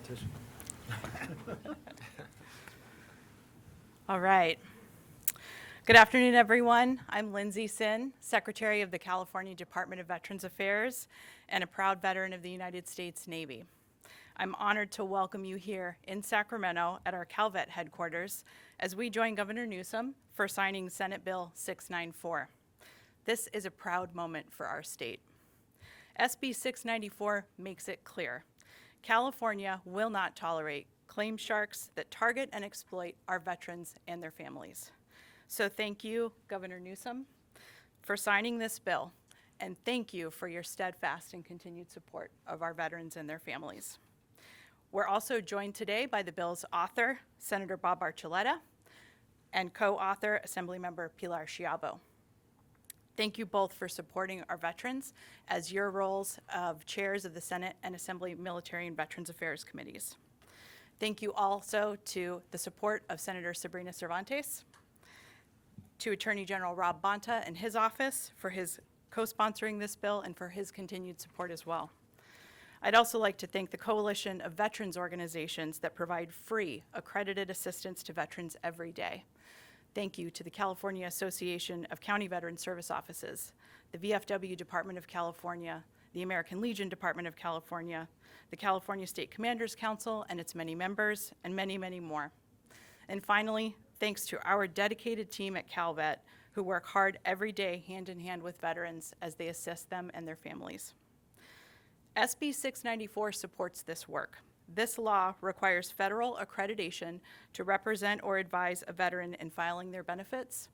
competition. All right. Good afternoon, everyone. I'm Lindsay Sin, Secretary of the California Department of Veterans Affairs and a proud veteran of the United States Navy. I'm honored to welcome you here in Sacramento at our CalVet headquarters as we join Governor Newsom for signing Senate Bill 694. This is a proud moment for our state. SB 694 makes it clear. California will not tolerate claim sharks that target and exploit our veterans and their families. So thank you, Governor Newsom, for signing this bill, and thank you for your steadfast and continued support of our veterans and their families. We're also joined today by the bill's author, Senator Bob Archuleta, and co-author, Assemblymember Pilar Schiavo. Thank you both for supporting our veterans as your roles of chairs of the Senate and Assembly Military and Veterans Affairs Committees. Thank you also to the support of Senator Sabrina Cervantes, to Attorney General Rob Bonta and his office for his co-sponsoring this bill and for his continued support as well. I'd also like to thank the Coalition of Veterans Organizations that provide free, accredited assistance to veterans every day. Thank you to the California Association of County Veteran Service Offices, the VFW Department of California, the American Legion Department of California, the California State Commanders Council and its many members, and many, many more. And finally, thanks to our dedicated team at CalVet who work hard every day hand in hand with veterans as they assist them and their families. SB 694 supports this work. This law requires federal accreditation to represent or advise a veteran in filing their benefits.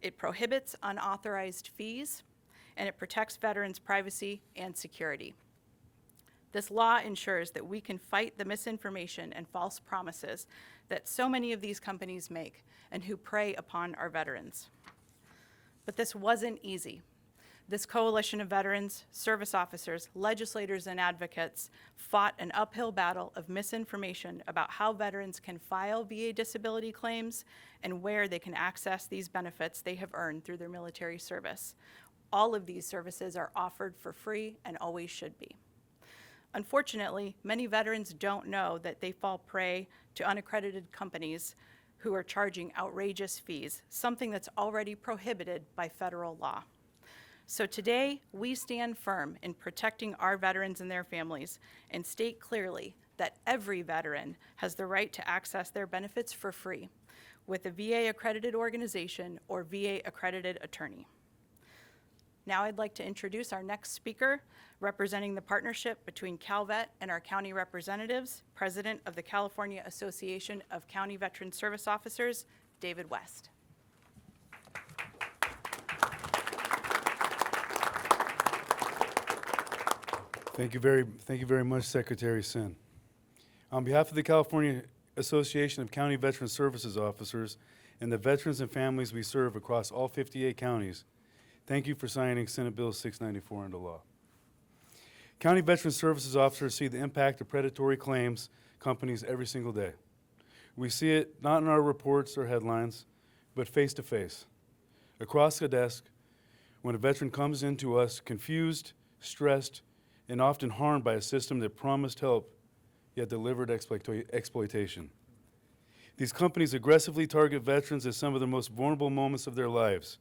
It prohibits unauthorized fees, and it protects veterans' privacy and security. This law ensures that we can fight the misinformation and false promises that so many of these companies make and who prey upon our veterans. But this wasn't easy. This coalition of veterans, service officers, legislators, and advocates fought an uphill battle of misinformation about how veterans can file VA disability claims and where they can access these benefits they have earned through their military service. All of these services are offered for free and always should be. Unfortunately, many veterans don't know that they fall prey to unaccredited companies who are charging outrageous fees, something that's already prohibited by federal law. So today, we stand firm in protecting our veterans and their families and state clearly that every veteran has the right to access their benefits for free with a VA-accredited organization or VA-accredited attorney. Now I'd like to introduce our next speaker, representing the partnership between CalVet and our county representatives, President of the California Association of County Veteran Service Officers, David West. Thank you very much, Secretary Sin. On behalf of the California Association of County Veteran Services Officers and the veterans and families we serve across all 58 counties, thank you for signing Senate Bill 694 into law. County Veteran Services Officers see the impact of predatory claims companies every single day. We see it not in our reports or headlines, but face to face, across the desk, when a veteran comes into us confused, stressed, and often harmed by a system that promised help, yet delivered exploitation. These companies aggressively target veterans at some of the most vulnerable moments of their lives,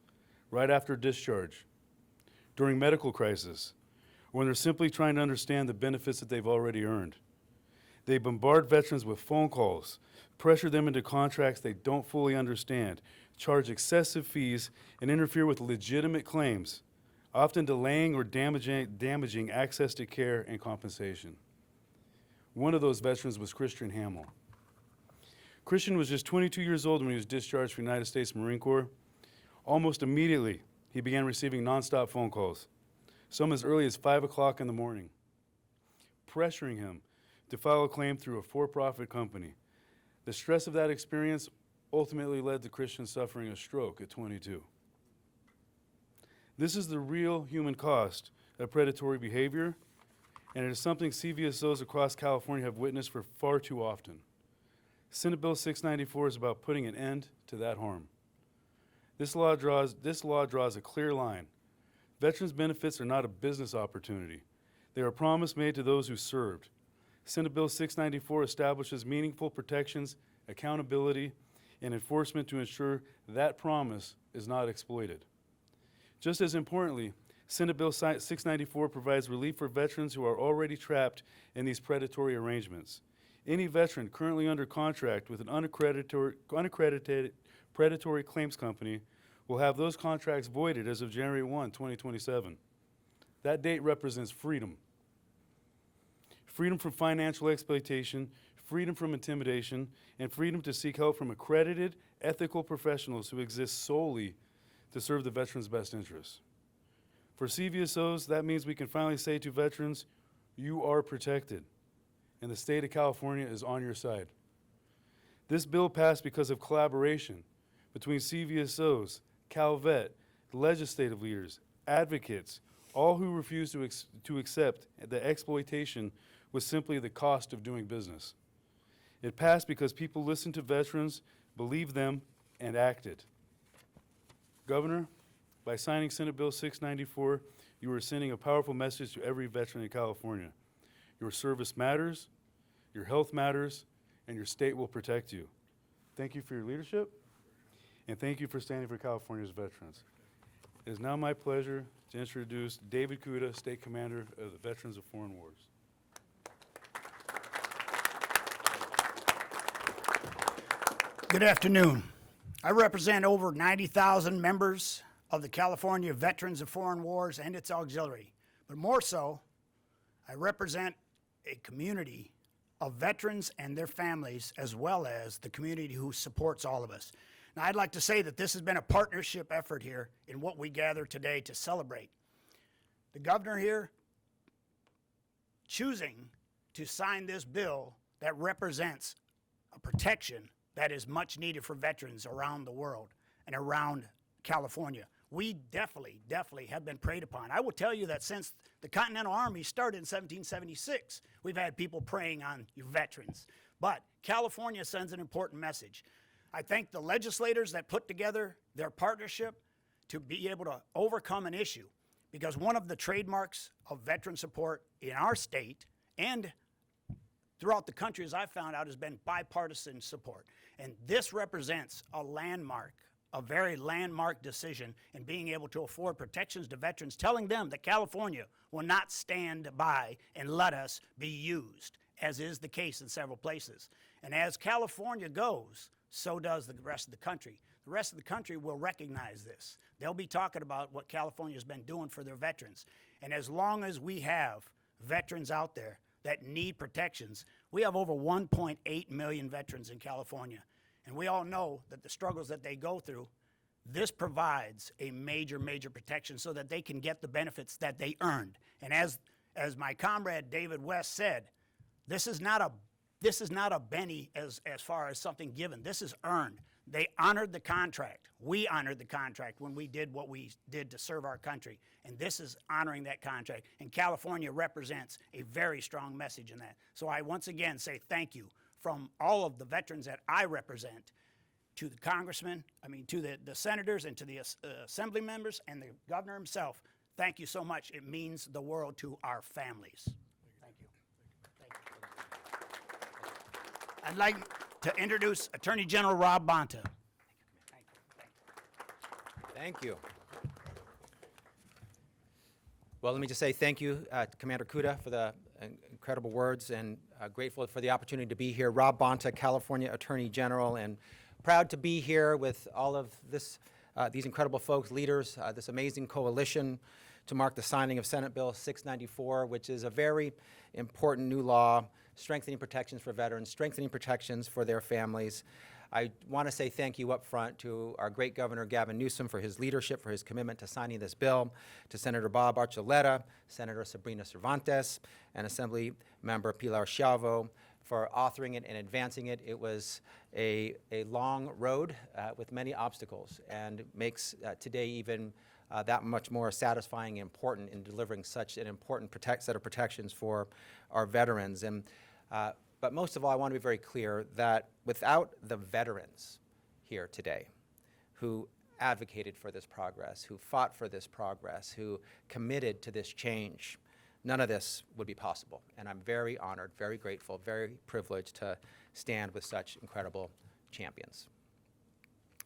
right after discharge, during medical crisis, or when they're simply trying to understand the benefits that they've already earned. They bombard veterans with phone calls, pressure them into contracts they don't fully understand, charge excessive fees, and interfere with legitimate claims, often delaying or damaging access to care and compensation. One of those veterans was Christian Hamill. Christian was just 22 years old when he was discharged from the United States Marine Corps. Almost immediately, he began receiving nonstop phone calls, some as early as 5 o'clock in the morning, pressuring him to file a claim through a for-profit company. The stress of that experience ultimately led to Christian suffering a stroke at 22. This is the real human cost of predatory behavior, and it is something CVSOs across California have witnessed for far too often. Senate Bill 694 is about putting an end to that harm. This law draws a clear line. Veterans benefits are not a business opportunity. They are a promise made to those who served. Senate Bill 694 establishes meaningful protections, accountability, and enforcement to ensure that promise is not exploited. Just as importantly, Senate Bill 694 provides relief for veterans who are already trapped in these predatory arrangements. Any veteran currently under contract with an unaccredited predatory claims company will have those contracts voided as of January 1, 2027. That date represents freedom. Freedom from financial exploitation, freedom from intimidation, and freedom to seek help from accredited, ethical professionals who exist solely to serve the veteran's best interests. For CVSOs, that means we can finally say to veterans, you are protected, and the state of California is on your side. This bill passed because of collaboration between CVSOs, CalVet, legislative leaders, advocates, all who refused to accept that exploitation was simply the cost of doing business. It passed because people listened to veterans, believed them, and acted. Governor, by signing Senate Bill 694, you are sending a powerful message to every veteran in California. Your service matters, your health matters, and your state will protect you. Thank you for your leadership, and thank you for standing for California's veterans. It is now my pleasure to introduce David Kuda, State Commander of the Veterans of Foreign Wars. Good afternoon. I represent over 90,000 members of the California Veterans of Foreign Wars and its auxiliary. But more so, I represent a community of veterans and their families, as well as the community who supports all of us. Now, I'd like to say that this has been a partnership effort here in what we gather today to celebrate. The governor here choosing to sign this bill that represents a protection that is much needed for veterans around the world and around California. We definitely have been preyed upon. I will tell you that since the Continental Army started in 1776, we've had people preying on your veterans. But California sends an important message. I thank the legislators that put together their partnership to be able to overcome an issue, because one of the trademarks of veteran support in our state and throughout the country, as I've found out, has been bipartisan support. And this represents a landmark, a very landmark decision in being able to afford protections to veterans, telling them that California will not stand by and let us be used, as is the case in several places. And as California goes, so does the rest of the country. The rest of the country will recognize this. They'll be talking about what California's been doing for their veterans. And as long as we have veterans out there that need protections, we have over 1.8 million veterans in California. And we all know that the struggles that they go through, this provides a major protection so that they can get the benefits that they earned. And as my comrade David West said, this is not a Benny as far as something given. This is earned. They honored the contract. We honored the contract when we did what we did to serve our country. And this is honoring that contract. And California represents a very strong message in that. So I once again say thank you from all of the veterans that I represent to the congressmen, to the senators and to the assembly members and the governor himself. Thank you so much. It means the world to our families. Thank you. Thank you. I'd like to introduce Attorney General Rob Bonta. Thank you. Well, let me just say thank you, Commander Kuda, for the incredible words, and grateful for the opportunity to be here. Rob Bonta, California Attorney General, and proud to be here with all of these incredible folks, leaders, this amazing coalition to mark the signing of Senate Bill 694, which is a very important new law strengthening protections for veterans, strengthening protections for their families. I want to say thank you up front to our great Governor Gavin Newsom for his leadership, for his commitment to signing this bill, to Senator Bob Archuleta, Senator Sabrina Cervantes, and Assembly Member Pilar Schiavo for authoring it and advancing it. It was a long road with many obstacles, and makes today even that much more satisfying and important in delivering such an important set of protections for our veterans. And but most of all, I want to be very clear that without the veterans here today who advocated for this progress, who fought for this progress, who committed to this change, none of this would be possible. And I'm very honored, very grateful, very privileged to stand with such incredible champions.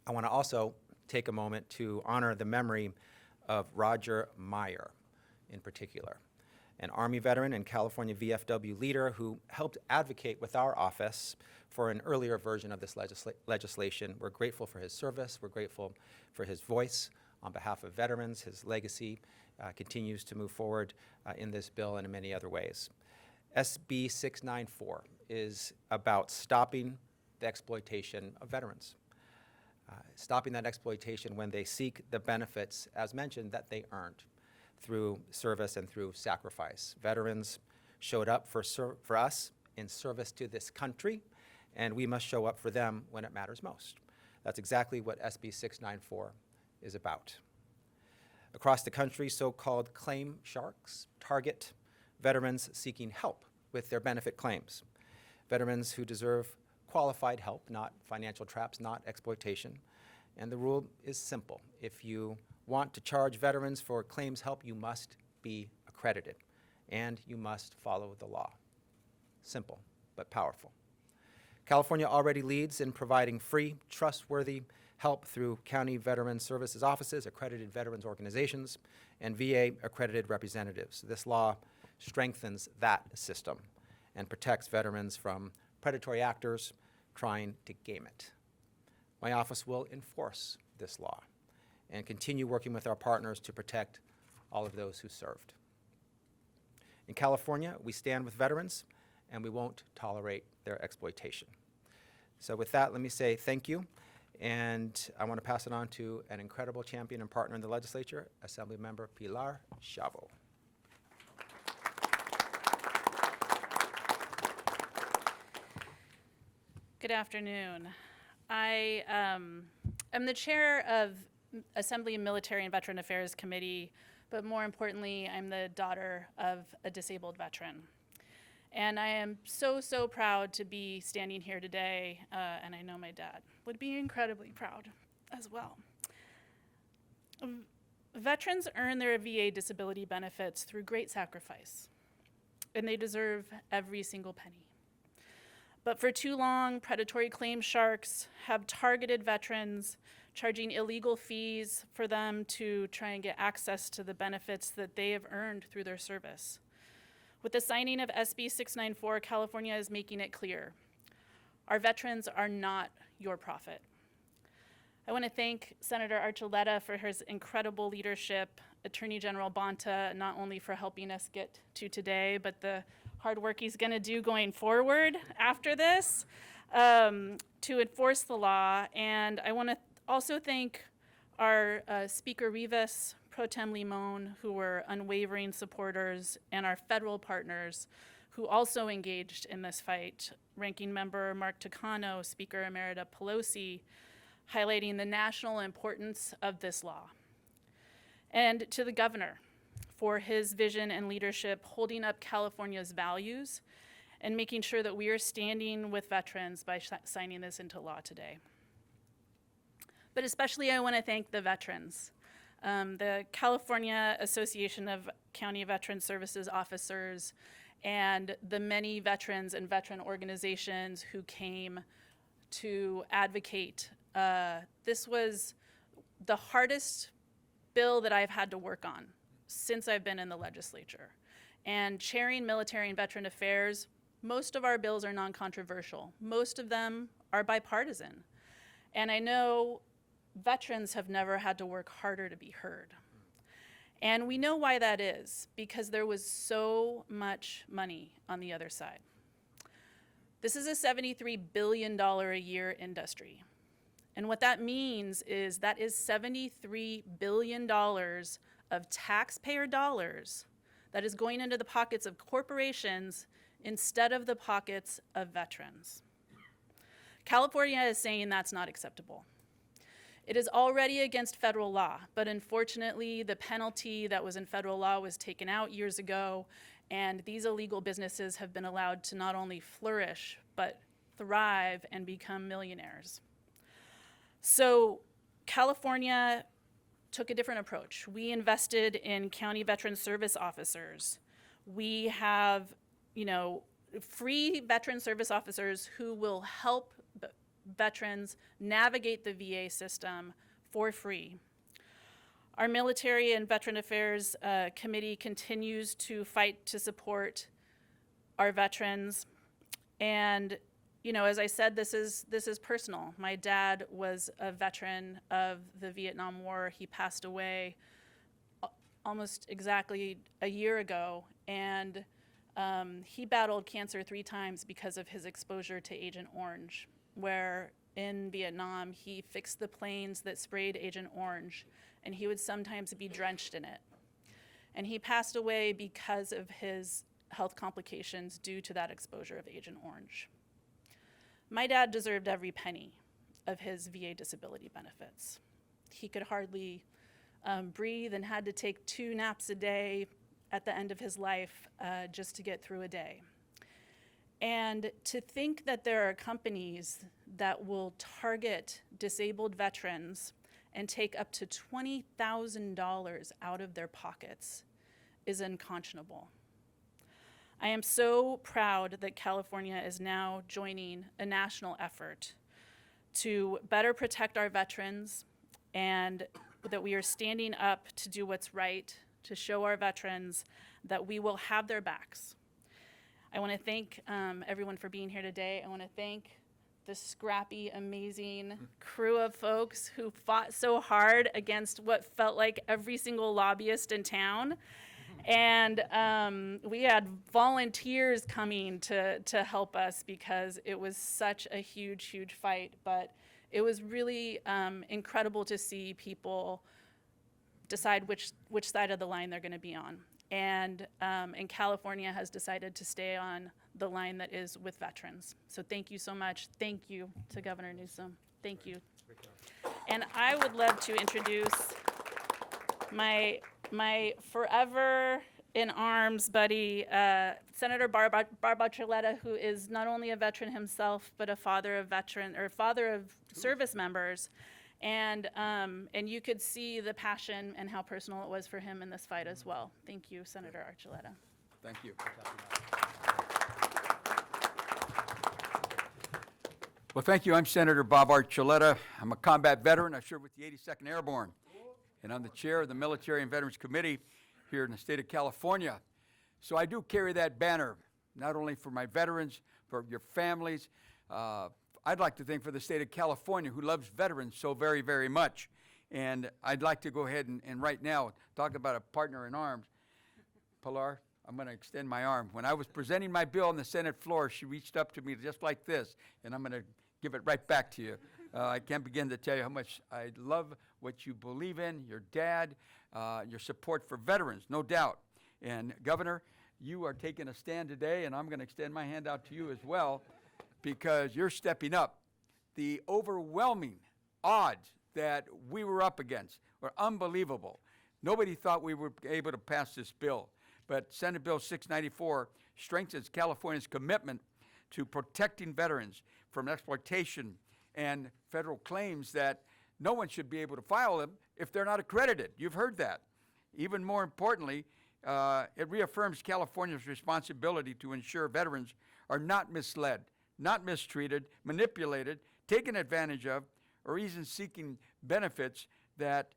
I want to also take a moment to honor the memory of Roger Meyer in particular, an Army veteran and California VFW leader who helped advocate with our office for an earlier version of this legislation. We're grateful for his service. We're grateful for his voice on behalf of veterans. His legacy continues to move forward in this bill and in many other ways. SB 694 is about stopping the exploitation of veterans. Stopping that exploitation when they seek the benefits, as mentioned, that they earned through service and through sacrifice. Veterans showed up for us in service to this country, and we must show up for them when it matters most. That's exactly what SB 694 is about. Across the country, so-called claim sharks target veterans seeking help with their benefit claims. Veterans who deserve qualified help, not financial traps, not exploitation. And the rule is simple. If you want to charge veterans for claims help, you must be accredited, and you must follow the law. Simple, but powerful. California already leads in providing free, trustworthy help through county veteran services offices, accredited veterans organizations, and VA accredited representatives. This law strengthens that system and protects veterans from predatory actors trying to game it. My office will enforce this law and continue working with our partners to protect all of those who served. In California, we stand with veterans, and we won't tolerate their exploitation. So with that, let me say thank you, and I want to pass it on to an incredible champion and partner in the legislature, Assemblymember Pilar Chavo. Good afternoon. I am the chair of Assembly Military and Veteran Affairs Committee, but more importantly, I'm the daughter of a disabled veteran. And I am so, so proud to be standing here today, and I know my dad would be incredibly proud as well. Veterans earn their VA disability benefits through great sacrifice, and they deserve every single penny. But for too long, predatory claim sharks have targeted veterans, charging illegal fees for them to try and get access to the benefits that they have earned through their service. With the signing of SB 694, California is making it clear. Our veterans are not your profit. I want to thank Senator Archuleta for his incredible leadership, Attorney General Bonta, not only for helping us get to today, but the hard work he's going to do going forward after this to enforce the law. And I want to also thank our Speaker Rivas, Pro Tem Limon, who were unwavering supporters, and our federal partners who also engaged in this fight. Ranking Member Mark Takano, Speaker Emerita Pelosi, highlighting the national importance of this law. And to the governor for his vision and leadership, holding up California's values and making sure that we are standing with veterans by signing this into law today. But especially I want to thank the veterans. The California Association of County Veteran Services Officers and the many veterans and veteran organizations who came to advocate. This was the hardest bill that I've had to work on since I've been in the legislature. And chairing Military and Veteran Affairs, most of our bills are non-controversial. Most of them are bipartisan. And I know veterans have never had to work harder to be heard. And we know why that is, because there was so much money on the other side. This is a $73 billion a year industry. And what that means is that is $73 billion of taxpayer dollars that is going into the pockets of corporations instead of the pockets of veterans. California is saying that's not acceptable. It is already against federal law, but unfortunately, the penalty that was in federal law was taken out years ago, and these illegal businesses have been allowed to not only flourish, but thrive and become millionaires. So California took a different approach. We invested in county veteran service officers. We have, free veteran service officers who will help veterans navigate the VA system for free. Our Military and Veteran Affairs Committee continues to fight to support our veterans. And, as I said, this is personal. My dad was a veteran of the Vietnam War. He passed away almost exactly a year ago, and he battled cancer 3 times because of his exposure to Agent Orange, where in Vietnam he fixed the planes that sprayed Agent Orange, and he would sometimes be drenched in it. And he passed away because of his health complications due to that exposure of Agent Orange. My dad deserved every penny of his VA disability benefits. He could hardly breathe and had to take 2 naps a day at the end of his life just to get through a day. And to think that there are companies that will target disabled veterans and take up to $20,000 out of their pockets is unconscionable. I am so proud that California is now joining a national effort to better protect our veterans, and that we are standing up to do what's right, to show our veterans that we will have their backs. I want to thank everyone for being here today. I want to thank the scrappy, amazing crew of folks who fought so hard against what felt like every single lobbyist in town. And we had volunteers coming to help us because it was such a huge, huge fight. But it was really incredible to see people decide which side of the line they're going to be on. And California has decided to stay on the line that is with veterans. So thank you so much. Thank you to Governor Newsom. Thank you. And I would love to introduce my forever in arms buddy, Senator Barbour-Chirletta, who is not only a veteran himself, but a father of service members. And you could see the passion and how personal it was for him in this fight as well. Thank you, Senator Archuleta. Thank you. Well, thank you. I'm Senator Bob Archuleta. I'm a combat veteran. I served with the 82nd Airborne, and I'm the chair of the Military and Veterans Committee here in the state of California. So I do carry that banner, not only for my veterans, for your families. I'd like to thank for the state of California, who loves veterans so very, very much. And I'd like to go ahead and right now talk about a partner in arms. Pilar, I'm going to extend my arm. When I was presenting my bill on the Senate floor, she reached up to me just like this, and I'm going to give it right back to you. I can't begin to tell you how much I love what you believe in, your dad, your support for veterans, no doubt. And Governor, you are taking a stand today, and I'm going to extend my hand out to you as well, because you're stepping up. The overwhelming odds that we were up against were unbelievable. Nobody thought we were able to pass this bill, but Senate Bill 694 strengthens California's commitment to protecting veterans from exploitation and federal claims that no one should be able to file them if they're not accredited. You've heard that. Even more importantly, it reaffirms California's responsibility to ensure veterans are not misled, not mistreated, manipulated, taken advantage of, or even seeking benefits that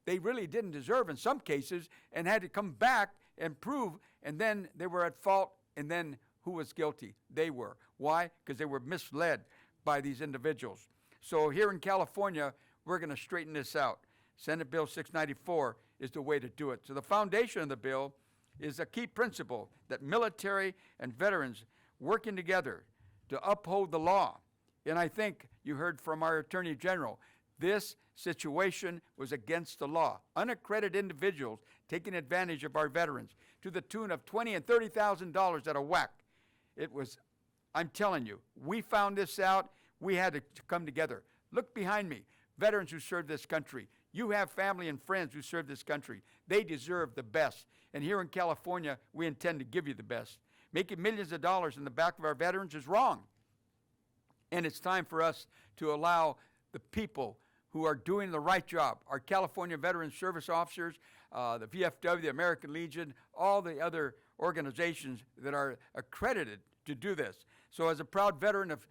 they really didn't deserve in some cases and had to come back and prove, and then they were at fault, and then who was guilty? They were. Why? Because they were misled by these individuals. So here in California, we're going to straighten this out. Senate Bill 694 is the way to do it. So the foundation of the bill is a key principle that military and veterans working together to uphold the law. And I think you heard from our Attorney General, this situation was against the law. Unaccredited individuals taking advantage of our veterans to the tune of $20,000 and $30,000 at a whack. It was, I'm telling you, we found this out. We had to come together. Look behind me, veterans who served this country. You have family and friends who served this country. They deserve the best. And here in California, we intend to give you the best. Making millions of dollars in the back of our veterans is wrong. And it's time for us to allow the people who are doing the right job, our California Veteran Service Officers, the VFW, the American Legion, all the other organizations that are accredited to do this. So as a proud veteran of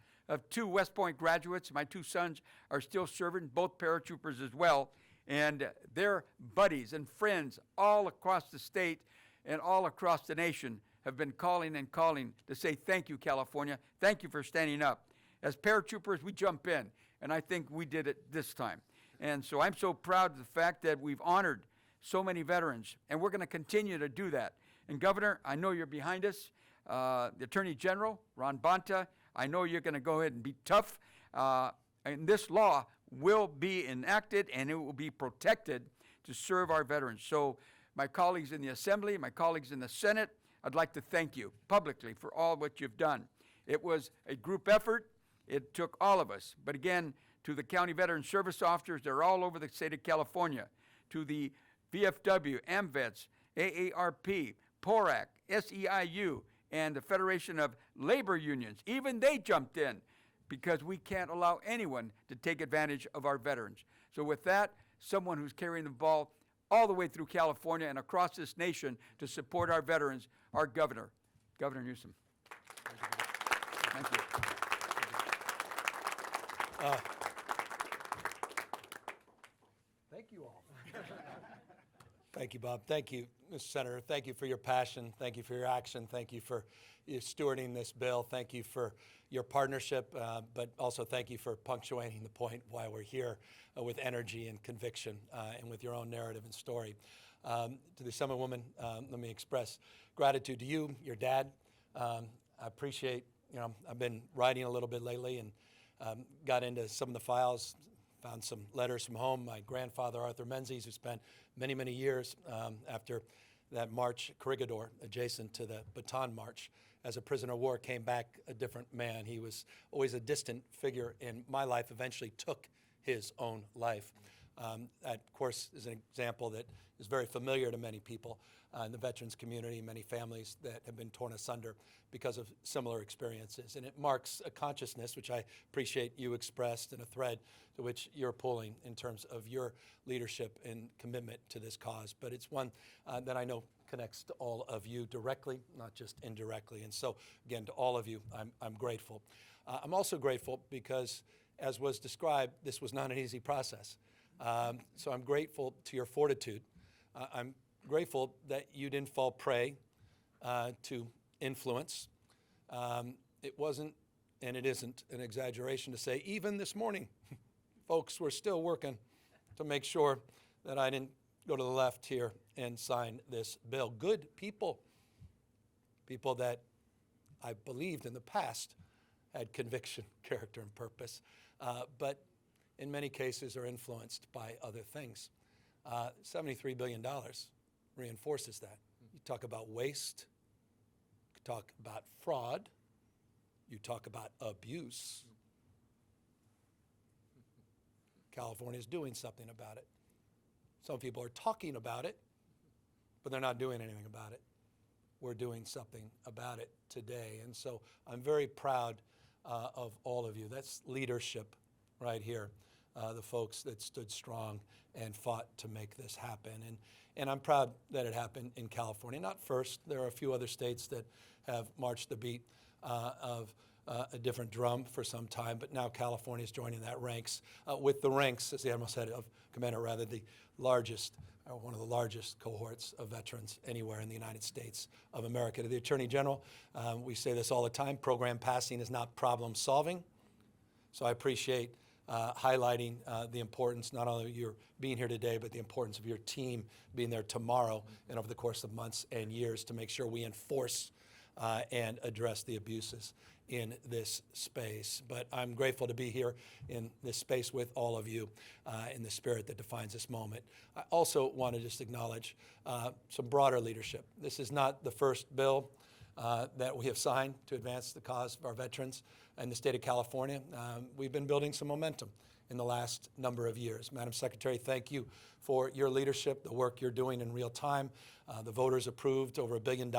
2 West Point graduates, my 2 sons are still serving, both paratroopers as well, and their buddies and friends all across the state and all across the nation have been calling and calling to say thank you, California. Thank you for standing up. As paratroopers, we jump in, and I think we did it this time. And so I'm so proud of the fact that we've honored so many veterans, and we're going to continue to do that. And Governor, I know you're behind us. The Attorney General, Ron Bonta, I know you're going to go ahead and be tough. And this law will be enacted, and it will be protected to serve our veterans. So my colleagues in the Assembly, my colleagues in the Senate, I'd like to thank you publicly for all what you've done. It was a group effort. It took all of us. But again, to the County Veteran Service Officers, they're all over the state of California, to the VFW, AMVETS, AARP, PORAC, SEIU, and the Federation of Labor Unions. Even they jumped in because we can't allow anyone to take advantage of our veterans. So with that, someone who's carrying the ball all the way through California and across this nation to support our veterans, our governor, Governor Newsom. Thank you. Thank you all. Thank you, Bob. Thank you, Mr. Senator. Thank you for your passion. Thank you for your action. Thank you for you stewarding this bill. Thank you for your partnership, but also thank you for punctuating the point why we're here with energy and conviction and with your own narrative and story. To the Assemblywoman, let me express gratitude to you, your dad. I appreciate, I've been writing a little bit lately and got into some of the files, found some letters from home. My grandfather, Arthur Menzies, who spent many, many years after that march, Corregidor, adjacent to the Bataan March, as a prisoner of war, came back a different man. He was always a distant figure in my life, eventually took his own life. That, of course, is an example that is very familiar to many people in the veterans community, many families that have been torn asunder because of similar experiences. And it marks a consciousness, which I appreciate you expressed, and a thread to which you're pulling in terms of your leadership and commitment to this cause. But it's one that I know connects to all of you directly, not just indirectly. And so, again, to all of you, I'm grateful. I'm also grateful because, as was described, this was not an easy process. So I'm grateful to your fortitude. I'm grateful that you didn't fall prey to influence. It wasn't, and it isn't, an exaggeration to say, even this morning, folks were still working to make sure that I didn't go to the left here and sign this bill. Good people, people that I believed in the past had conviction, character, and purpose, but in many cases are influenced by other things. $73 billion reinforces that. You talk about waste, you talk about fraud, you talk about abuse. California is doing something about it. Some people are talking about it, but they're not doing anything about it. We're doing something about it today. And so I'm very proud of all of you. That's leadership right here. The folks that stood strong and fought to make this happen. And I'm proud that it happened in California. Not first. There are a few other states that have marched the beat of a different drum for some time, but now California is joining that ranks with the ranks, as the Admiral said, of Commander, rather the largest, one of the largest cohorts of veterans anywhere in the United States of America. To the Attorney General, we say this all the time, program passing is not problem solving. So I appreciate highlighting the importance, not only of your being here today, but the importance of your team being there tomorrow and over the course of months and years to make sure we enforce and address the abuses in this space. But I'm grateful to be here in this space with all of you in the spirit that defines this moment. I also want to just acknowledge some broader leadership. This is not the first bill that we have signed to advance the cause of our veterans in the state of California. We've been building some momentum in the last number of years. Madam Secretary, thank you for your leadership, the work you're doing in real time. The voters approved over $1 billion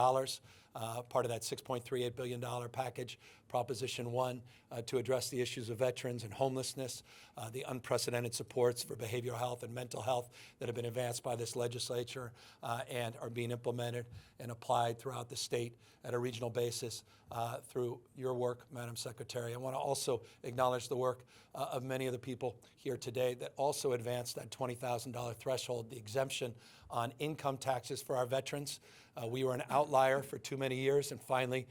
part of that $6.38 billion package, Proposition 1, to address the issues of veterans and homelessness, the unprecedented supports for behavioral health and mental health that have been advanced by this legislature and are being implemented and applied throughout the state at a regional basis through your work, Madam Secretary. I want to also acknowledge the work of many of the people here today that also advanced that $20,000 threshold, the exemption on income taxes for our veterans. We were an outlier for too many years, and finally,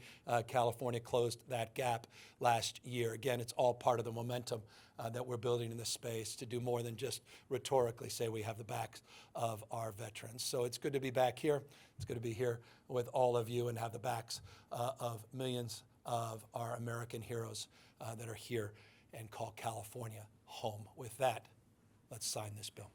California closed that gap last year. Again, it's all part of the momentum that we're building in this space to do more than just rhetorically say we have the backs of our veterans. So it's good to be back here. It's good to be here with all of you and have the backs of millions of our American heroes that are here and call California home. With that, let's sign this bill.